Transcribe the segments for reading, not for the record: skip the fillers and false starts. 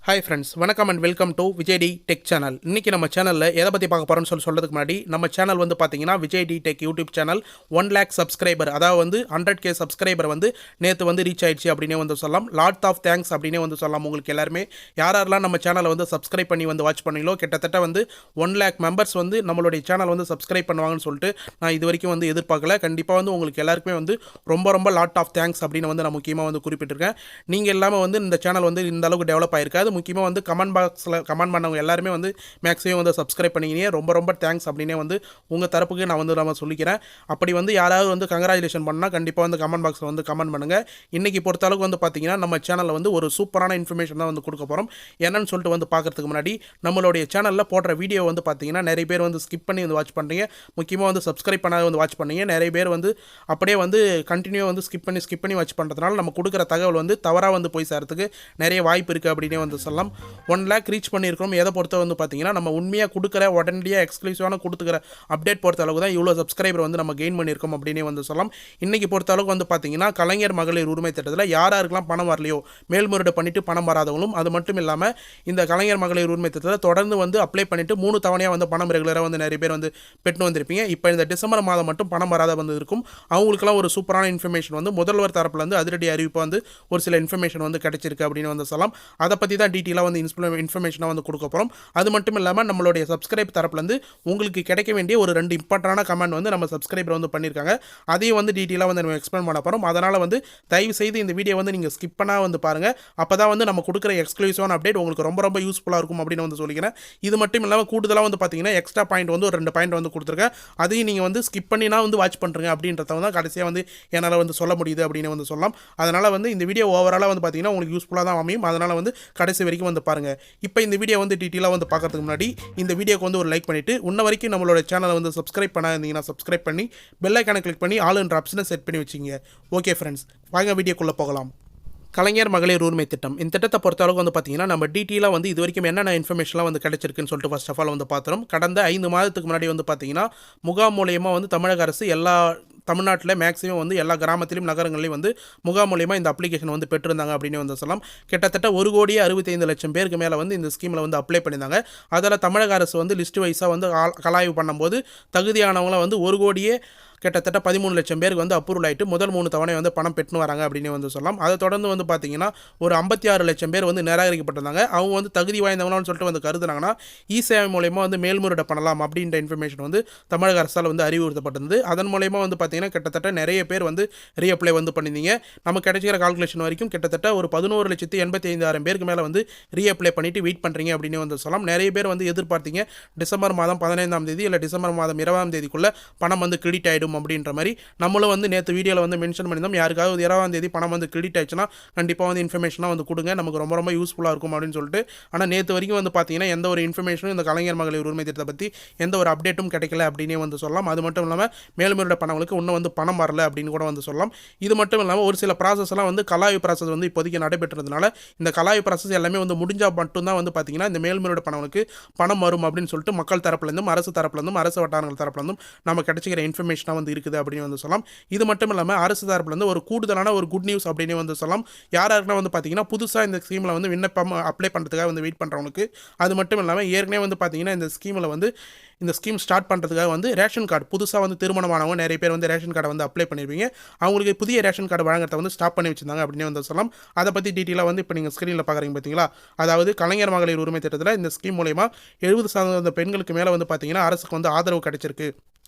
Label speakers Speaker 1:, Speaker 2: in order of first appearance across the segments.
Speaker 1: Hi friends, வணக்கம் and welcome to Vijay T tech channel. இன்றைக்கி நம்ம சேனலில் எதை பற்றி பார்க்க போகிறோம்னு சொல்கிறதுக்கு முன்னாடி நம்ம சேனல் வந்து பார்த்தீங்கன்னா Vijay T tech YouTube channel 1 lakh subscriber, அதாவது வந்து 100K சப்ஸ்கிரைபர் வந்து நேற்று வந்து ரீச் ஆயிடுச்சு அப்படின்னே வந்து சொல்லலாம். லாட் ஆஃப் தேங்க்ஸ் அப்படின்னே வந்து சொல்லலாம். உங்களுக்கு எல்லாருமே யாரெல்லாம் நம்ம சேனலை வந்து சப்ஸ்கிரைப் பண்ணி வந்து வாட்ச் பண்ணீங்களோ கிட்டத்தட்ட வந்து 1 lakh மெம்பர்ஸ் வந்து நம்மளுடைய சேனல் வந்து சப்ஸ்கிரைப் பண்ணுவாங்கன்னு சொல்லிட்டு நான் இது வரைக்கும் வந்து எதிர்பார்க்கல. கண்டிப்பாக வந்து உங்களுக்கு எல்லாருக்குமே வந்து ரொம்ப லாட் ஆஃப் தேங்க்ஸ் அப்படின்னு வந்து நான் முக்கியமாக வந்து குறிப்பிட்டிருக்கேன். நீங்கள் எல்லாமே வந்து இந்த சேனல் வந்து இந்த அளவுக்கு டெவலப் ஆயிருக்காது. முக்கியமாக வந்து கமெண்ட் பாக்ஸில் கமெண்ட் பண்ணவங்க எல்லாருமே வந்து மேக்ஸிமம் வந்து சப்ஸ்கிரைப் பண்ணிக்கினே ரொம்ப தேங்க்ஸ் அப்படின்னே வந்து உங்கள் தரப்புக்கு நான் வந்து நம்ம சொல்லிக்கிறேன். அப்படி வந்து யாராவது வந்து கங்க்ராச்சுலேஷன் பண்ணால் கண்டிப்பாக வந்து கமெண்ட் பாக்ஸில் வந்து கமெண்ட் பண்ணுங்கள். இன்றைக்கி பொறுத்தளவுக்கு வந்து பார்த்தீங்கன்னா நம்ம சேனலில் வந்து ஒரு சூப்பரான இன்ஃபர்மேஷன் தான் வந்து கொடுக்க போகிறோம். என்னன்னு சொல்லிட்டு வந்து பார்க்குறதுக்கு முன்னாடி நம்மளுடைய சேனலில் போடுற வீடியோ வந்து பார்த்தீங்கன்னா நிறைய பேர் வந்து ஸ்கிப் பண்ணி வந்து வாட்ச் பண்ணுறீங்க. முக்கியமாக வந்து சப்ஸ்கிரைப் பண்ணாத வந்து வாட்ச் பண்ணீங்க. நிறைய பேர் வந்து அப்படியே வந்து கண்டினியூ வந்து ஸ்கிப் பண்ணி வாட்ச் பண்ணுறதுனால நம்ம கொடுக்குற தகவல் வந்து தவறாக வந்து போய் சேர்றதுக்கு நிறைய வாய்ப்பு இருக்குது அப்படின்னே வந்து சொல்லலாம். 1 lakh ரீச் பண்ணியிருக்கிறோம். எதை பொறுத்த வந்து பார்த்தீங்கன்னா நம்ம உண்மையாக கொடுக்குற உடனடியாக எக்ஸ்க்ளூசிவான கொடுத்துக்கிற அப்டேட் பொறுத்த அளவுக்கு தான் இவ்வளோ சப்ஸ்கிரைபர் வந்து நம்ம கெயின் பண்ணியிருக்கோம் அப்படின்னே வந்து சொல்லலாம். இன்றைக்கி பொறுத்த அளவுக்கு வந்து பார்த்தீங்கன்னா கலைஞர் மகளிர் உரிமை திட்டத்தில் யாருக்கெல்லாம் பணம் வரலையோ, மேல்முறையீடு பண்ணிவிட்டு பணம் வராதவங்களும், அது மட்டும் இல்லாமல் இந்த கலைஞர் மகளிர் உரிமை திட்டத்தில் தொடர்ந்து வந்து அப்ளை பண்ணிவிட்டு 3 தவணையாக வந்து பணம் ரெகுலராக வந்து நிறைய பேர் வந்து பெற்று வந்திருப்பீங்க. இப்போ இந்த டிசம்பர் மாதம் மட்டும் பணம் வராத வந்து இருக்கும். அவங்களுக்குலாம் ஒரு சூப்பரான இன்ஃபர்மேஷன் வந்து முதல்வர் தரப்பில் வந்து அதிரடி அறிவிப்பு வந்து ஒரு சில இன்ஃபர்மேஷன் வந்து கிடைச்சிருக்கு அப்படின்னு வந்து சொல்லலாம். அதை பற்றி தான் டீட்டெயிலாக வந்து இன்ஃபர்மேஷனாக வந்து கொடுக்க போகிறோம். அது மட்டும் இல்லாமல் நம்மளுடைய சப்ஸ்கிரைப் தரப்புலேருந்து உங்களுக்கு கிடைக்க வேண்டிய ஒரு 2 இம்பார்ட்டண்டான கமெண்ட் வந்து நம்ம சப்ஸ்கிரைபர் வந்து பண்ணியிருக்காங்க. அதையும் வந்து டீட்டெயிலாக வந்து நம்ம எக்ஸ்பிளைன் பண்ண போகிறோம். அதனால் வந்து தயவு செய்து இந்த வீடியோ வந்து நீங்கள் ஸ்கிப் பண்ணால் வந்து பாருங்கள். அப்போ தான் வந்து நம்ம கொடுக்குற எக்ஸ்க்ளூசிவான அப்டேட் உங்களுக்கு ரொம்ப யூஸ்ஃபுல்லாக இருக்கும் அப்படின்னு வந்து சொல்லிக்கிறேன். இது மட்டும் இல்லாமல் கூடுதலாக வந்து பார்த்தீங்கன்னா எக்ஸ்ட்ரா பாயிண்ட் வந்து ஒரு 2 பாயிண்ட் வந்து கொடுத்துருக்கேன். அதையும் நீங்கள் வந்து ஸ்கிப் பண்ணினா வந்து வாட்ச் பண்ணுறீங்க அப்படின்றத வந்து கடைசியாக வந்து என்னால் வந்து சொல்ல முடியுது அப்படின்னு வந்து சொல்லலாம். அதனால் வந்து இந்த வீடியோ ஓவராலாக வந்து பார்த்தீங்கன்னா உங்களுக்கு யூஸ்ஃபுல்லாக தான் அமையும். அதனால் வந்து கடைசி வரைக்கும் வந்து பாருங்கள். இப்போ இந்த வீடியோ வந்து டீட்டெயிலாக வந்து பார்க்கறதுக்கு முன்னாடி இந்த வீடியோக்கு வந்து ஒரு லைக் பண்ணிவிட்டு இன்ன வரைக்கும் நம்மளோட சேனலை வந்து சப்ஸ்கிரைப் பண்ணாதீங்கன்னா சப்ஸ்கிரைப் பண்ணி பெல் ஐக்கானை கிளிக் பண்ணி ஆல் என்ற ஆப்ஷனை செட் பண்ணி வச்சிங்க. ஓகே ஃப்ரெண்ட்ஸ், வாங்க வீடியோக்குள்ளே போகலாம். கலைஞர் மகளிர் உரிமை திட்டம், இந்த திட்டத்தை பொறுத்தளவுக்கு வந்து பார்த்தீங்கன்னா நம்ம டீட்டெயிலாக வந்து இது வரைக்கும் என்னென்ன இன்ஃபர்மேஷன்லாம் வந்து கிடைச்சிருக்குன்னு சொல்லிட்டு ஃபர்ஸ்ட் ஆஃப் ஆல் வந்து பார்த்துறோம். கடந்த 5 மாதத்துக்கு முன்னாடி வந்து பார்த்தீங்கன்னா முகாம் மூலியமாக வந்து தமிழக அரசு தமிழ்நாட்டில் மேக்ஸிமம் வந்து எல்லா கிராமத்திலும் நகரங்களையும் வந்து முகாம் மூலியமாக இந்த அப்ளிகேஷன் வந்து பெற்றிருந்தாங்க அப்படின்னு வந்து சொல்லலாம். கிட்டத்தட்ட 1,65,00,000 பேருக்கு மேலே வந்து இந்த ஸ்கீமில் வந்து அப்ளை பண்ணியிருந்தாங்க. அதில் தமிழக அரசு வந்து லிஸ்ட் வைஸாக வந்து கலாய்வு பண்ணும்போது தகுதியானவங்கள வந்து 1,00,00,000 கிட்டத்தட்ட 13,00,000 பேருக்கு வந்து அப்ரூவல் ஆகிட்டு முதல் 3 தவணை வந்து பணம் பெற்று வராங்க அப்படின்னு வந்து சொல்லலாம். அதை தொடர்ந்து வந்து பார்த்தீங்கன்னா ஒரு 56,00,000 பேர் வந்து நிராகரிக்கப்பட்டிருந்தாங்க. அவங்க வந்து தகுதி வாய்ந்தவங்களான்னு சொல்லிட்டு வந்து கருதுனாங்கன்னா இ-சேவை மூலயமா வந்து மேல்முறையீடு பண்ணலாம் அப்படின்ற இன்ஃபர்மேஷன் வந்து தமிழக அரசால் வந்து அறிவுறுத்தப்பட்டிருந்தது. அதன் மூலயமா வந்து பார்த்தீங்கன்னா கிட்டத்தட்ட நிறைய பேர் வந்து ரீஅப்ளை வந்து பண்ணியிருந்தீங்க. நமக்கு கிடைச்சிக்கிற கால்குலேஷன் வரைக்கும் கிட்டத்தட்ட ஒரு 11,85,000 பேருக்கு மேலே வந்து ரீஅப்ளை பண்ணிட்டு வெயிட் பண்ணுறீங்க அப்படின்னு வந்து சொல்லலாம். நிறைய பேர் வந்து எதிர்பார்த்தீங்க டிசம்பர் மாதம் 15ஆம் தேதி இல்லை டிசம்பர் மாதம் 20ஆம் தேதிக்குள்ளே பணம் வந்து கிரெடிட் ஆகிடும் அப்படின்ற மாதிரி நம்மளும் வந்து நேற்று வீடியோவில் வந்து மென்ஷன் பண்ணியிருந்தோம். யாருக்காவது 20ஆம் தேதி பணம் வந்து கிரெடிட் ஆயிடுச்சுன்னா கண்டிப்பாக வந்து இன்ஃபர்மேஷனாக வந்து கொடுங்க, நமக்கு ரொம்ப யூஸ்ஃபுல்லாக இருக்கும் அப்படின்னு சொல்லிட்டு. ஆனால் நேற்று வரைக்கும் வந்து பார்த்தீங்கன்னா எந்த ஒரு இன்ஃபர்மேஷனும் இந்த கலைஞர் மகளிர் உரிமை திட்டத்தை பற்றி எந்த ஒரு அப்டேட்டும் கிடைக்கல அப்படின்னே வந்து சொல்லலாம். அது மட்டும் இல்லாமல் மேல்முறையீடு பண்ணவங்களுக்கு இன்னும் வந்து பணம் வரல அப்படின்னு கூட வந்து சொல்லலாம். இது மட்டும் இல்லாமல் ஒரு சில ப்ராசஸ்லாம் வந்து கலாய்வு ப்ராசஸ் வந்து இப்போதைக்கு நடைபெற்றதுனால இந்த கலாய்வு ப்ராசஸ் எல்லாமே வந்து முடிஞ்சால் மட்டும்தான் வந்து பார்த்தீங்கன்னா இந்த மேல்முறையீடு பண்ணவங்களுக்கு பணம் வரும் அப்படின்னு சொல்லிட்டு மக்கள் தரப்புலேருந்தும் அரசு தரப்புலேருந்தும் அரசு வட்டாரங்கள் தரப்புலேருந்தும் நம்ம கிடைச்சிக்கிற இன்ஃபர்மேஷனாக வந்து இருக்குது அப்படின்னு வந்து சொல்லலாம். இது மட்டும் இல்லாமல் அரசு தரப்புலேருந்து ஒரு கூடுதலான ஒரு குட் நியூஸ் அப்படின்னு வந்து சொல்லலாம். யாருக்குன்னா வந்து பார்த்தீங்கன்னா புதுசாக இந்த ஸ்கீமில் வந்து விண்ணப்பம் அப்ளை பண்ணுறதுக்காக வந்து வெயிட் பண்ணுறவங்களுக்கு, அது மட்டும் இல்லாமல் ஏற்கனவே வந்து பார்த்தீங்கன்னா இந்த ஸ்கீமில் வந்து இந்த ஸ்கீம் ஸ்டார்ட் பண்ணுறதுக்காக வந்து ரேஷன் கார்டு புதுசாக வந்து திருமணமானவங்க நிறைய பேர் வந்து ரேஷன் கார்டை வந்து அப்ளை பண்ணியிருப்பீங்க. அவங்களுக்கு புதிய ரேஷன் கார்டு வழங்குறத வந்து ஸ்டாப் பண்ணி வச்சிருந்தாங்க அப்படின்னு வந்து சொல்லலாம். அதை பற்றி டீட்டெயிலாக வந்து இப்போ நீங்கள் ஸ்க்ரீனில் பார்க்குறீங்க பார்த்தீங்களா. அதாவது கலைஞர் மகளிர் உரிமை திட்டத்தில் இந்த ஸ்கீம் மூலயமா 70% பெண்களுக்கு மேலே வந்து பார்த்தீங்கன்னா அரசுக்கு வந்து ஆதரவு கிடைச்சிருக்கு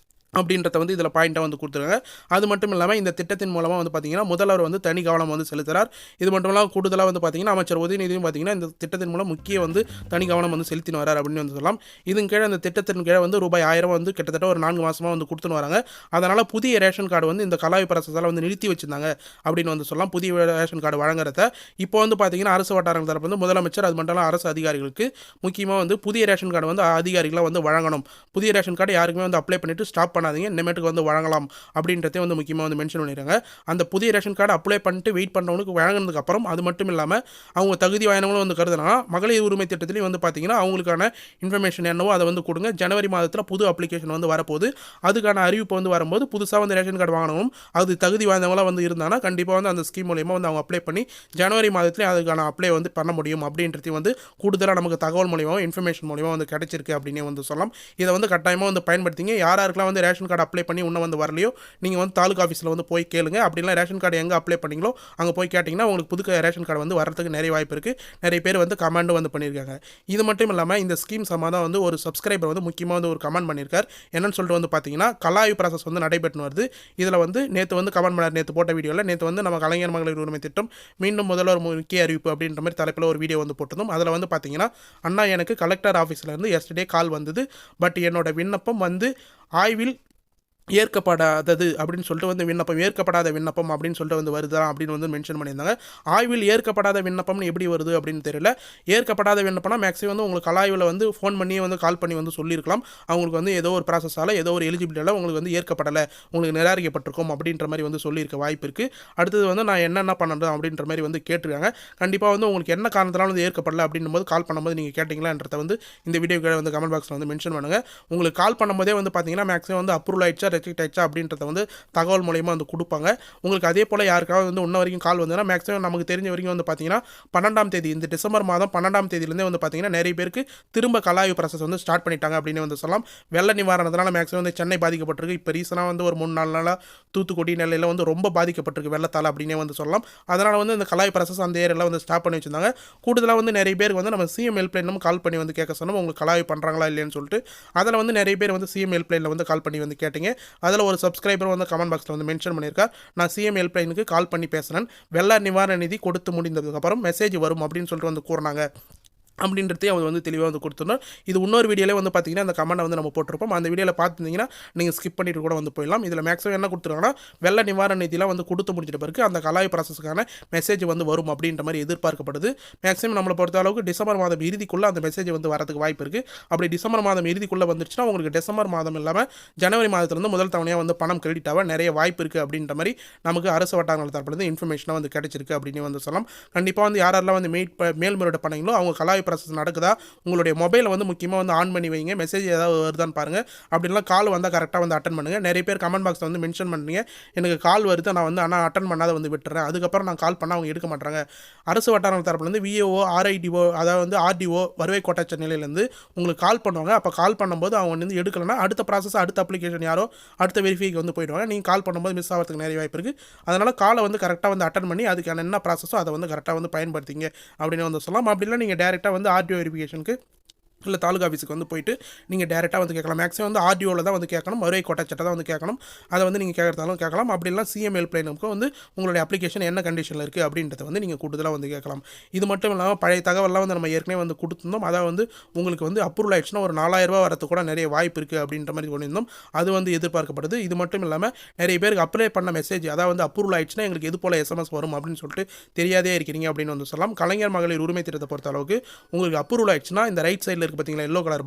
Speaker 1: அப்படின்றத வந்து இதில் பாயிண்ட்டாக வந்து கொடுத்துருக்காங்க. அது மட்டும் இல்லாமல் இந்த திட்டத்தின் மூலமாக வந்து பார்த்தீங்கன்னா முதல்வர் வந்து தனி கவனம் வந்து செலுத்துகிறார். இது மட்டும் இல்லாமல் கூடுதலாக வந்து பார்த்தீங்கன்னா அமைச்சர் உதயநிதியும் பார்த்தீங்கன்னா இந்த திட்டத்தின் மூலம் முக்கிய வந்து தனி கவனம் வந்து செலுத்தின்னு வரார் அப்படின்னு வந்து சொல்லலாம். இதன் கீழே அந்த திட்டத்தின் கீழே வந்து ரூபாய் 1000 வந்து கிட்டத்தட்ட ஒரு 4 மாதமாக வந்து கொடுத்துன்னு வராங்க. அதனால் புதிய ரேஷன் கார்டு வந்து இந்த கலாய்வு ப்ராசஸால் வந்து நிறுத்தி வச்சிருந்தாங்க அப்படின்னு வந்து சொல்லலாம். புதிய ரேஷன் கார்டு வழங்குறத இப்போ வந்து பார்த்தீங்கன்னா அரசு வட்டாரங்கள் தரப்பு வந்து முதலமைச்சர் அது மட்டும் அரசு அதிகாரிகளுக்கு முக்கியமாக வந்து புதிய ரேஷன் கார்டு வந்து அதிகாரிகளாக வந்து வழங்கணும். புதிய ரேஷன் கார்டு யாருக்குமே வந்து அப்ளை பண்ணிவிட்டு ஸ்டாப் பண்ணாதீங்க, இனிமேட்டுக்கு வந்து வழங்கலாம் அப்படின்றதே வந்து முக்கியமாக வந்து மென்ஷன் பண்ணிடுறாங்க. அந்த புதிய ரேஷன் கார்டு அப்ளை பண்ணிட்டு வெயிட் பண்ணுறவங்களுக்கு வழங்கினதுக்கு அப்புறம் அது மட்டும் இல்லாமல் அவங்க தகுதி வாய்ந்தவங்களும் வந்து கருதுனா மகளிர் உரிமை திட்டத்திலையும் வந்து பார்த்தீங்கன்னா அவங்களுக்கான இன்ஃபர்மேஷன் என்னவோ அதை வந்து கொடுங்க. ஜனவரி மாதத்தில் புது அப்ளிகேஷன் வந்து வரப்போகுது. அதுக்கான அறிவிப்பு வந்து வரும்போது புதுசாக வந்து ரேஷன் கார்டு வாங்கணும் அது தகுதி வாய்ந்தவங்களாம் வந்து இருந்தாங்கன்னா கண்டிப்பாக வந்து அந்த ஸ்கீம் மூலியமாக வந்து அவங்க அப்ளை பண்ணி ஜனவரி மாதத்துலேயே அதுக்கான அப்ளை வந்து பண்ண முடியும் அப்படின்றதையும் வந்து கூடுதலாக நமக்கு தகவல் மூலியமாக இன்ஃபர்மேஷன் மூலியமாக வந்து கிடைச்சிருக்கு அப்படின்னே வந்து சொல்லலாம். இதை வந்து கட்டாயமாக வந்து பயன்படுத்திங்க. யாருக்கெல்லாம் வந்து ரேஷன் கார்டு அப்ளை பண்ணி இன்னும் வந்து வரலையோ நீங்கள் வந்து தாலுகா ஆஃபீஸில் வந்து போய் கேளுங்க. அப்படிலாம் ரேஷன் கார்டு எங்கே அப்ளை பண்ணிங்களோ அங்கே போய் கேட்டிங்கன்னா உங்களுக்கு புது ரேஷன் கார்டு வந்து வரதுக்கு நிறைய வாய்ப்பு இருக்குது. நிறைய பேர் வந்து கமெண்டும் வந்து பண்ணியிருக்காங்க. இது மட்டும் இல்லாமல் இந்த ஸ்கீம் சம்மந்தம் வந்து ஒரு சப்ஸ்கிரைபர் வந்து முக்கியமாக வந்து ஒரு கமெண்ட் பண்ணியிருக்கார். என்னன்னு சொல்லிட்டு வந்து பார்த்தீங்கன்னா கலாய்வு ப்ராசஸ் வந்து நடைபெற்று வருது. இதில் வந்து நேற்று வந்து கமெண்ட் பண்ணார். நேற்று போட்ட வீடியோவில் நேற்று வந்து நம்ம கலைஞர் மகளிர் உரிமை திட்டம் மீண்டும் முதல்வர் முக்கிய அறிவிப்பு அப்படின்ற மாதிரி தலைப்பில் ஒரு வீடியோ வந்து போட்டிருந்தோம். அதில் வந்து பார்த்தீங்கன்னா அண்ணா எனக்கு கலெக்டர் ஆஃபீஸ்லேருந்து எஸ்டர்டே கால் வந்தது. பட் என்னோட விண்ணப்பம் வந்து ஆய்வில் ஏற்கப்படாதது அப்படின்னு சொல்லிட்டு வந்து விண்ணப்பம் ஏற்கப்படாத விண்ணப்பம் அப்படின்னு சொல்லிட்டு வந்து வருதா அப்படின்னு வந்து மென்ஷன் பண்ணியிருந்தாங்க. ஆய்வில் ஏற்கப்படாத விண்ணப்பம்னு எப்படி வருது அப்படின்னு தெரியல. ஏற்கப்படாத விண்ணப்பம்னா மேக்ஸிமம் வந்து உங்களுக்கு கலாய்வில் வந்து ஃபோன் பண்ணி வந்து கால் பண்ணி வந்து சொல்லியிருக்கலாம். அவங்களுக்கு வந்து ஏதோ ஒரு ப்ராசஸால் ஏதோ ஒரு எலிஜிபிலிட்டியால் உங்களுக்கு வந்து ஏற்கப்படலை, உங்களுக்கு நிராகரிக்கப்பட்டிருக்கும் அப்படின்ற மாதிரி வந்து சொல்லியிருக்க வாய்ப்பு இருக்குது. அடுத்தது வந்து நான் என்னென்ன பண்ணணும் அப்படின்ற மாதிரி வந்து கேட்டிருக்காங்க. கண்டிப்பாக வந்து உங்களுக்கு என்ன காரணத்தினால வந்து ஏற்கப்படலை அப்படின்னும் போது கால் பண்ணும்போது நீங்கள் கேட்டிங்களான்றதை வந்து இந்த வீடியோ வந்து கமெண்ட் பாக்ஸில் வந்து மென்ஷன் பண்ணுங்கள். உங்களுக்கு கால் பண்ணும்போதே வந்து பார்த்தீங்கன்னா மேக்ஸிமம் வந்து அப்ரூவல் ஆயிடுச்சா ரெஜெக்ட் ஆயிடுச்சா அப்படின்றத வந்து தகவல் மூலமா வந்து கொடுப்பாங்க. உங்களுக்கு அதே போல் யாருக்காவது வந்து இன்ன வரைக்கும் கால் வந்ததுன்னா மேக்ஸிமம் நமக்கு தெரிஞ்ச வரைக்கும் வந்து பார்த்தீங்கன்னா 12ஆம் தேதி இந்த டிசம்பர் மாதம் 12ஆம் தேதியிலேருந்தே வந்து பார்த்தீங்கன்னா நிறைய பேருக்கு திரும்ப கலாய்வு ப்ராசஸ் வந்து ஸ்டார்ட் பண்ணிட்டாங்க அப்படின்னு வந்து சொல்லலாம். வெள்ள நிவாரணத்தினால மேக்ஸிமம் வந்து சென்னை பாதிக்கப்பட்டிருக்கு. இப்போ ரீசனாக வந்து ஒரு 3-4 நாளாக தூத்துக்குடி நெல்லையில் வந்து ரொம்ப பாதிக்கப்பட்டிருக்கு வெள்ளத்தால் அப்படின்னே வந்து சொல்லலாம். அதனால் வந்து இந்த கலாய்வு ப்ராசஸ் அந்த ஏரியாவில் வந்து ஸ்டாப் பண்ணி வச்சிருந்தாங்க. கூடுதலாக வந்து நிறைய பேருக்கு வந்து நம்ம சிஎம் ஹெல்ப்லைனும் கால் பண்ணி வந்து கேட்க சொன்னோம் உங்களுக்கு கலாய்வு பண்ணுறாங்களா இல்லைன்னு சொல்லிட்டு. அதில் வந்து நிறைய பேர் வந்து சிஎம் ஹெல்ப்லைனில் வந்து கால் பண்ணி வந்து கேட்டீங்க. அதில் ஒரு சப்ஸ்கிரைபர் வந்து கமெண்ட் பாக்ஸில் வந்து மென்ஷன் பண்ணியிருக்கார். நான் சிஎம் ஹெல்ப்லைனுக்கு கால் பண்ணி பேசுகிறேன், வெள்ள நிவாரண நிதி கொடுத்து முடிந்ததுக்கப்புறம் மெசேஜ் வரும் அப்படின்னு சொல்லிட்டு வந்து கூறினாங்க அப்படின்றதே அவங்க வந்து தெளிவாக வந்து கொடுத்துருந்தோம். இது இன்னொரு வீடியோவில் வந்து பார்த்தீங்கன்னா அந்த கமெண்ட்டை வந்து நம்ம போட்டிருப்போம். அந்த வீடியோவில் பார்த்துருந்தீங்கன்னா நீங்கள் ஸ்கிப் பண்ணிட்டு கூட வந்து போயிடலாம். இதில் மேக்ஸிமம் என்ன கொடுத்துருக்காங்கன்னா வெள்ள நிவாரண நிதியெலாம் வந்து கொடுத்து முடிச்சிட்ட பிறகு அந்த கலாய் ப்ராசஸுக்கான மெசேஜ் வந்து வரும் அப்படின்ற மாதிரி எதிர்பார்க்கப்படுது. மேக்ஸிமம் நம்மளை பொறுத்த அளவுக்கு டிசம்பர் மாதம் இறுதிக்குள்ளே அந்த மெசேஜ் வந்து வரதுக்கு வாய்ப்பு இருக்குது. அப்படி டிசம்பர் மாதம் இறுதிக்குள்ளே வந்துருச்சுன்னா உங்களுக்கு டிசம்பர் மாதம் இல்லாமல் ஜனவரி மாதத்துலேருந்து முதல் தவணையாக வந்து பணம் கிரெடிட் ஆக நிறைய வாய்ப்பு இருக்குது அப்படின்ற மாதிரி நமக்கு அரசு வட்டாரங்கள் தரப்படுது இன்ஃபர்மேஷனாக வந்து கிடைச்சிருக்கு அப்படின்னு வந்து சொல்லலாம். கண்டிப்பாக வந்து யாரெல்லாம் வந்து மேல்முறையீடு பண்ணீங்களோ அவங்க கலாய் ப்ராசஸ் நடக்குதா உங்களுடைய மொபைலை வந்து முக்கியமாக வந்து ஆன் பண்ணி வைங்க. மெசேஜ் ஏதாவது வருதான்னு பாருங்கள். அப்படின்லாம் கால் வந்தால் கரெக்டாக வந்து அட்டன் பண்ணுங்கள். நிறைய பேர் கமெண்ட் பாக்ஸில் வந்து மென்ஷன் பண்ணுறீங்க எனக்கு கால் வருது நான் வந்து ஆனால் அட்டன் பண்ணாத வந்து விட்டுறேன், அதுக்கப்புறம் நான் கால் பண்ணால் அவங்க எடுக்க மாட்டாங்க. அரசு வட்டாரங்கள் தரப்புலேருந்து விஏஓ ஆர்ஐடிஓ அதாவது வந்து ஆர்டிஓ வருவாய் கோட்டாட்சியர் நிலையிலேருந்து உங்களுக்கு கால் பண்ணுவாங்க. அப்போ கால் பண்ணும்போது அவங்க வந்து எடுக்கலைன்னா அடுத்த ப்ராசஸ் அடுத்த அப்ளிகேஷன் யாரோ அடுத்த வெரிஃபைக்கு வந்து போயிடுவாங்க. நீங்கள் கால் பண்ணும்போது மிஸ் ஆகிறதுக்கு நிறைய வாய்ப்பு இருக்குது. அதனால் காலை வந்து கரெக்டாக வந்து அட்டன் பண்ணி அதுக்கான என்ன ப்ராசஸோ அதை வந்து கரெக்டாக வந்து பயன்படுத்திங்க அப்படின்னு வந்து சொல்லலாம். அப்படின்னா நீங்கள் டேரெக்டாக வந்து ஆர்டிஓ வெரிஃபிகேஷனுக்கு இல்லை தாலுகா ஆஃபீஸுக்கு வந்து போயிட்டு நீங்கள் டேரெக்டாக வந்து கேட்கலாம். மேக்ஸிமம் வந்து ஆர்டிஓவில் தான் வந்து கேட்கணும், வருவாய் கோட்டாட்சியர்ட்ட தான் வந்து கேட்கணும். அதை வந்து நீங்கள் கேட்கறதாலும் கேட்கலாம். அப்படிலாம் சிஎம் ஹெல்ப்லைனுக்கு வந்து உங்களுடைய அப்ளிகேஷன் என்ன கண்டிஷனில் இருக்குது அப்படின்றத வந்து நீங்கள் கூடுதலாக வந்து கேட்கலாம். இது மட்டும் இல்லாமல் பழைய தகவலாம் வந்து நம்ம ஏற்கனவே வந்து கொடுத்துருந்தோம். அதாவது வந்து உங்களுக்கு வந்து அப்ரூவல் ஆயிடுச்சுன்னா ஒரு 4000 ரூபா வரது கூட நிறைய வாய்ப்பு இருக்குது அப்படின்ற மாதிரி சொல்லியிருந்தோம். அது வந்து எதிர்பார்க்கப்படுது. இது மட்டும் இல்லாமல் நிறைய பேருக்கு அப்ளை பண்ண மெசேஜ் அதாவது வந்து அப்ரூவல் ஆயிடுச்சுன்னா எங்களுக்கு எது போல் எஸ்எம்எஸ் வரும் அப்படின்னு சொல்லிட்டு தெரியாதே இருக்கிறீங்க அப்படின்னு வந்து சொல்லலாம். கலைஞர் மகளிர் உரிமை திட்டத்தை பொறுத்த அளவுக்கு உங்களுக்கு அப்ரூவல் ஆயிடுச்சுன்னா இந்த ரைட் சைடில் இருக்குது பார்த்தீங்களா எல்லோ கலர்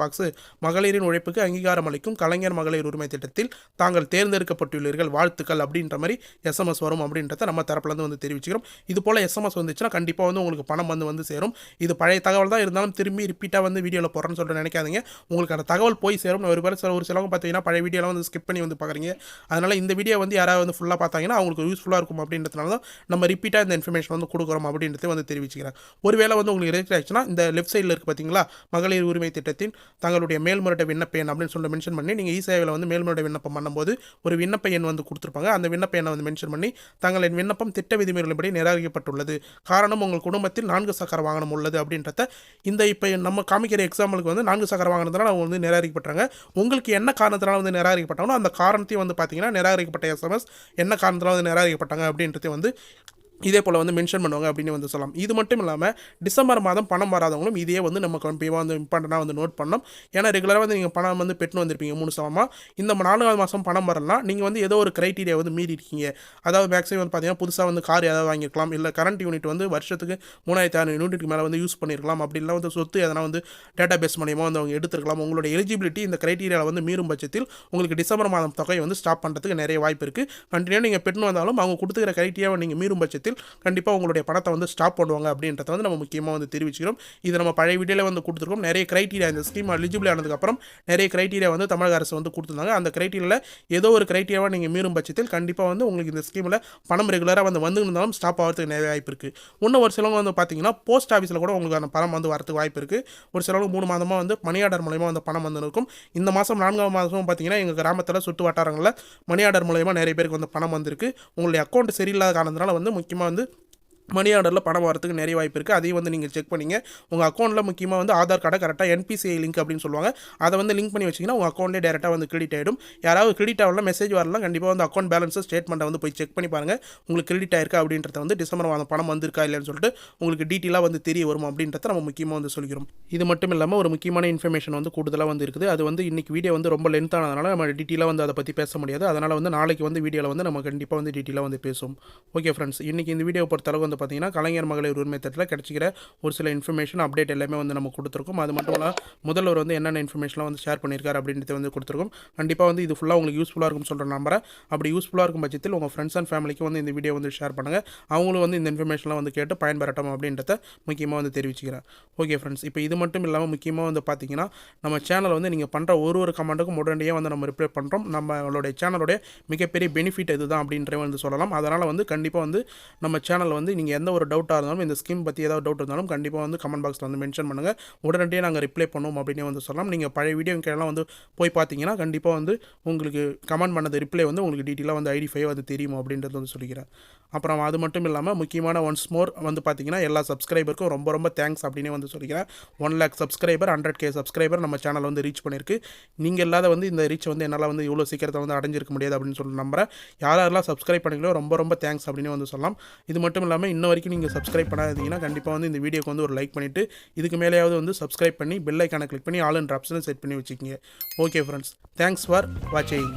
Speaker 1: மகளிரின் உழைப்புக்கு அங்கீகாரம் அளிக்கும் கலைஞர் மகளிர் உரிமை திட்டத்தில் தாங்கள் தேர்ந்தெடுக்கப்பட்டுள்ளீர்கள் வாழ்த்துக்கள் அப்படின்ற மாதிரி எஸ்எம்எஸ் வரும் அப்படின்றத நம்ம தரப்புலேருந்து வந்து தெரிவிச்சுக்கிறோம். இது போல் எஸ்எம்எஸ் வந்துச்சுன்னா கண்டிப்பாக வந்து உங்களுக்கு பணம் வந்து சேரும். இது பழைய தகவல் தான் இருந்தாலும் திரும்பி ரிப்பீட்டாக வந்து வீடியோவில் போடுறேன்னு சொல்லிட்டு நினைக்காதீங்க. உங்களுக்கு அந்த தகவல் போய் சேரும். ஒரு சிலவங்க பார்த்தீங்கன்னா பழைய வீடியோலாம் வந்து ஸ்கிப் பண்ணி வந்து பார்க்குறீங்க. அதனால் இந்த வீடியோ வந்து யாராவது வந்து ஃபுல்லாக பார்த்தாங்கன்னா அவங்களுக்கு யூஸ்ஃபுல்லாக இருக்கும் அப்படின்றதுனால தான் நம்ம ரிப்பீட்டாக இந்த இன்ஃபர்மேஷன் வந்து கொடுக்குறோம் அப்படின்றத வந்து தெரிவிச்சுக்கிறேன். ஒருவேளை வந்து உங்களுக்கு ரிஜெக்ட் ஆச்சுன்னா இந்த லெஃப்ட் சைடில் இருக்குது பார்த்தீங்களா மகளிர் உரிமை திட்டத்தின் தங்களுடைய மேல்முறையீடு விண்ணப்ப எண் அப்படின்னு சொல்லி மென்ஷன் பண்ணி நீங்கள் இ-சேவையில் வந்து மேல்முறையீடு விண்ணப்பம் பண்ணும்போது ஒரு விண்ணப்ப எண் வந்து கொடுத்துருப்பாங்க. அந்த விண்ணப்ப எண்ணை வந்து மென்ஷன் பண்ணி தங்களின் விண்ணப்பம் திட்ட விதிமுறைகளின்படி நிராகரிக்கப்பட்டுள்ளது, காரணம் உங்கள் குடும்பத்தில் 4 சக்கர வாகனம் உள்ளது அப்படின்றத இந்த இப்போ நம்ம காமிக்கிற எக்ஸாம்பிளுக்கு வந்து 4 சக்கர வாகனத்தினால அவங்க வந்து நிராகரிக்கப்பட்டாங்க. உங்களுக்கு என்ன காரணத்தினால வந்து நிராகரிக்கப்பட்டாங்களோ அந்த காரணத்தையும் வந்து பார்த்தீங்கன்னா நிராகரிக்கப்பட்ட எஸ்எம்எஸ் என்ன காரணத்தினால வந்து நிராகரிக்கப்பட்டாங்க அப்படின்றத வந்து இதே போல் வந்து மென்ஷன் பண்ணுவாங்க அப்படின்னு வந்து சொல்லலாம். இது மட்டும் இல்லாமல் டிசம்பர் மாதம் பணம் வராதவங்களும் இதே வந்து நம்ம கண்டிப்பாக வந்து இம்பார்ட்டண்டாக வந்து நோட் பண்ணணும். ஏன்னா ரெகுலராக வந்து நீங்கள் பணம் வந்து பெற்று வந்திருப்பீங்க 3 சமமாக. இந்த 4வது மாதம் பணம் வரலாம், நீங்கள் வந்து ஏதோ ஒரு கிரைட்டீரியா வந்து மீறி இருக்கீங்க. அதாவது மேக்ஸிமம் வந்து பார்த்தீங்கன்னா புதுசாக வந்து கார் ஏதாவது வாங்கியிருக்கலாம், இல்லை கரண்ட் யூனிட் வந்து வருஷத்துக்கு 3600 யூனிட்டுக்கு மேலே வந்து யூஸ் பண்ணியிருக்கலாம், அப்படி இல்லை வந்து சொத்து எதனா வந்து டேட்டா பேஸ் மூலியமாக வந்து அவங்க எடுத்துருக்கலாம். உங்களுடைய எலிஜிபிலிட்டி இந்த கிரைட்டீரியாவில் வந்து மீறும் பட்சத்தில் உங்களுக்கு டிசம்பர் மாதம் தொகை வந்து ஸ்டாப் பண்ணுறதுக்கு நிறைய வாய்ப்பு இருக்குது. கண்டினியூ நீங்கள் பெற்று வந்தாலும் அவங்க கொடுத்துக்கிற கிரைட்டீரியாவை நீங்கள் மீறும் பட்சத்தில் கண்டிப்பாக உங்களுடைய பணத்தை வந்து ஸ்டாப் பண்ணுவாங்க அப்படின்றத வந்து நம்ம முக்கியமாக வந்து தெரிவிச்சுக்கிறோம். இது நம்ம பழைய வீடியோவில் வந்து கொடுத்துருக்கோம். நிறைய கிரைட்டீரியா இந்த ஸ்கீம் எலிஜிபிள் ஆனதுக்கப்புறம் நிறைய கிரைட்டீரியா வந்து தமிழக அரசு வந்து கொடுத்துருந்தாங்க. அந்த கிரைட்டீரியாவில் ஏதோ ஒரு கிரைட்டீரியாவை நீங்கள் மீறும் பட்சத்தில் கண்டிப்பாக வந்து உங்களுக்கு இந்த ஸ்கீமில் பணம் ரெகுலராக வந்து இருந்தாலும் ஸ்டாப் ஆகிறதுக்கு நிறைய வாய்ப்பு இருக்குது. இன்னும் ஒரு சிலவங்க வந்து பார்த்தீங்கன்னா போஸ்ட் ஆஃபீஸில் கூட உங்களுக்கு பணம் வந்து வரதுக்கு வாய்ப்பு இருக்குது. ஒரு சிலவங்க 3 மாதமாக வந்து மணி ஆர்டர் மூலயமா வந்து பணம் வந்து இருக்கும். இந்த மாதம் 4ஆம் மாதமும் பார்த்தீங்கன்னா எங்கள் கிராமத்தில் சுற்று வட்டாரங்களில் மணி ஆர்டர் மூலயமா நிறைய பேருக்கு வந்து பணம் வந்திருக்கு. உங்களுடைய அக்கௌண்ட் சரியில்லாத காரணத்தினால வந்து முக்கியமாக வந்து மணி ஆர்டரில் பணம் வரதுக்கு நிறைய வாய்ப்பு இருக்குது. அதையும் வந்து நீங்கள் செக் பண்ணிங்க. உங்கள் அக்கௌண்ட்டில் முக்கியமாக வந்து ஆதார் கார்டை கரெக்டாக NPCI லிங்க் அப்படின்னு சொல்லுவாங்க, அதை வந்து லிங்க் பண்ணி வச்சிங்கன்னா உங்கள் அக்கௌண்ட்டே டேரெக்டாக வந்து கிரெடிட் ஆகிடும். யாராவது கிரெடிட் ஆகலாம் மெசேஜ் வரலாம், கண்டிப்பாக வந்து அக்கௌண்ட் பேலன்ஸை ஸ்டேட்மெண்ட்டை வந்து போய் செக் பண்ணி பாருங்கள். உங்களுக்கு கிரெடிட் ஆயிருக்கா அப்படின்றத வந்து டிசம்பர் மாதம் பணம் வந்திருக்கா இல்லைன்னு சொல்லிட்டு உங்களுக்கு டீட்டெயிலாக வந்து தெரிய வரும் அப்படின்றத நம்ம முக்கியமாக வந்து சொல்லிக்கிறோம். இது மட்டும் இல்லாமல் ஒரு முக்கியமான இன்ஃபர்மேஷன் வந்து கூடுதலாக வந்து இருக்குது. அது வந்து இன்றைக்கி வீடியோ வந்து ரொம்ப லென்த் ஆனதுனால நம்ம டீட்டெயிலாக வந்து அதை பற்றி பேச முடியாது. அதனால் வந்து நாளைக்கு வந்து வீடியோவில் வந்து நம்ம கண்டிப்பாக வந்து டீட்டெயிலாக வந்து பேசுவோம். ஓகே ஃப்ரெண்ட்ஸ், இன்றைக்கி இந்த வீடியோ பொறுத்தளவு வந்து பார்த்தீங்கன்னா கலைஞர் மகளிர் உரிமை திட்டத்தில் கிடைச்சிக்கிற ஒரு சில இன்ஃபர்மேஷன் அப்டேட் எல்லாமே வந்து நம்ம கொடுத்துருக்கோம். அது மட்டும் இல்லாமல் முதல்வர் வந்து என்னென்ன இன்ஃபர்மேஷன்லாம் வந்து ஷேர் பண்ணியிருக்காரு அப்படின்றத வந்து கொடுத்துருக்கோம். கண்டிப்பாக வந்து இது ஃபுல்லாக உங்களுக்கு யூஸ்ஃபுல்லாக இருக்கும்னு சொல்கிற நம்பரை. அப்படி யூஸ்ஃபுல்லாக இருக்கும் பட்சத்தில் உங்கள் ஃப்ரெண்ட்ஸ் அண்ட் ஃபேமிலிக்கு வந்து இந்த வீடியோ வந்து ஷேர் பண்ணுங்கள். அவங்களும் வந்து இந்த இன்ஃபர்மேஷன்லாம் வந்து கேட்டு பயன்பெறட்டும் அப்படின்றத முக்கியமாக வந்து தெரிவிச்சுக்கிறேன். ஓகே ஃப்ரெண்ட்ஸ், இப்போ இது மட்டும் இல்லாமல் முக்கியமாக வந்து பார்த்தீங்கன்னா நம்ம சேனல் வந்து நீங்கள் பண்ணுற ஒரு கமெண்ட்டுக்கும் உடனடியாக வந்து நம்ம ரிப்ளை பண்ணுறோம். நம்மளுடைய சேனலுடைய மிகப்பெரிய பெனிஃபிட் இதுதான் அப்படின்றத வந்து சொல்லலாம். அதனால் வந்து கண்டிப்பாக வந்து நம்ம சேனலில் வந்து நீங்கள் எந்த ஒரு டவுட்டாக இருந்தாலும் இந்த ஸ்கீம் பற்றி ஏதாவது டவுட் இருந்தாலும் கண்டிப்பாக வந்து கமெண்ட் பாக்ஸில் வந்து மென்ஷன் பண்ணுங்கள். உடனடியாக நாங்கள் ரிப்ளை பண்ணுவோம் அப்படின்னே வந்து சொல்லலாம். நீங்கள் பழைய வீடியோ கீழெல்லாம் வந்து போய் பார்த்தீங்கன்னா கண்டிப்பாக வந்து உங்களுக்கு கமெண்ட் பண்ணது ரிப்ளை வந்து உங்களுக்கு டீட்டெயிலாக வந்து ID5 அது தெரியும் அப்படின்றது வந்து சொல்லிக்கிறேன். அப்புறம் அது மட்டும் இல்லாமல் முக்கியமான ஒன்ஸ் மோர் வந்து பார்த்தீங்கன்னா எல்லா சப்ஸ்கிரைபருக்கும் ரொம்ப ரொம்ப தேங்க்ஸ் அப்படின்னே வந்து சொல்லிக்கிறேன். 1 lakh சப்ஸ்கிரைபர் 100K சப்ஸ்கிரைபர் நம்ம சேனல் வந்து ரீச் பண்ணியிருக்கு. நீங்கள் இல்லாத வந்து இந்த ரீச் வந்து என்னால் வந்து இவ்வளோ சீக்கிரத்தை வந்து அடைஞ்சிருக்க முடியாது அப்படின்னு சொல்லி நம்புறேன். யாரெல்லாம் சப்ஸ்கிரைப் பண்ணிங்களோ ரொம்ப ரொம்ப தேங்க்ஸ் அப்படின்னு வந்து சொல்லலாம். இது மட்டும் இல்லாமல் இன்ன வரைக்கும் நீங்கள் சப்ஸ்கிரைப் பண்ணாதீங்கன்னா கண்டிப்பாக வந்து இந்த வீடியோக்கு வந்து ஒரு லைக் பண்ணிவிட்டு இதுக்கு மேலேயாவது வந்து சப்ஸ்கிரைப் பண்ணி பெல் ஐக்கானை கிளிக் பண்ணி ஆல் என்ற ஆப்ஷனை செட் பண்ணி வச்சுக்கிங்க. ஓகே ஃப்ரெண்ட்ஸ், தேங்க்ஸ் ஃபார் வாட்சிங்.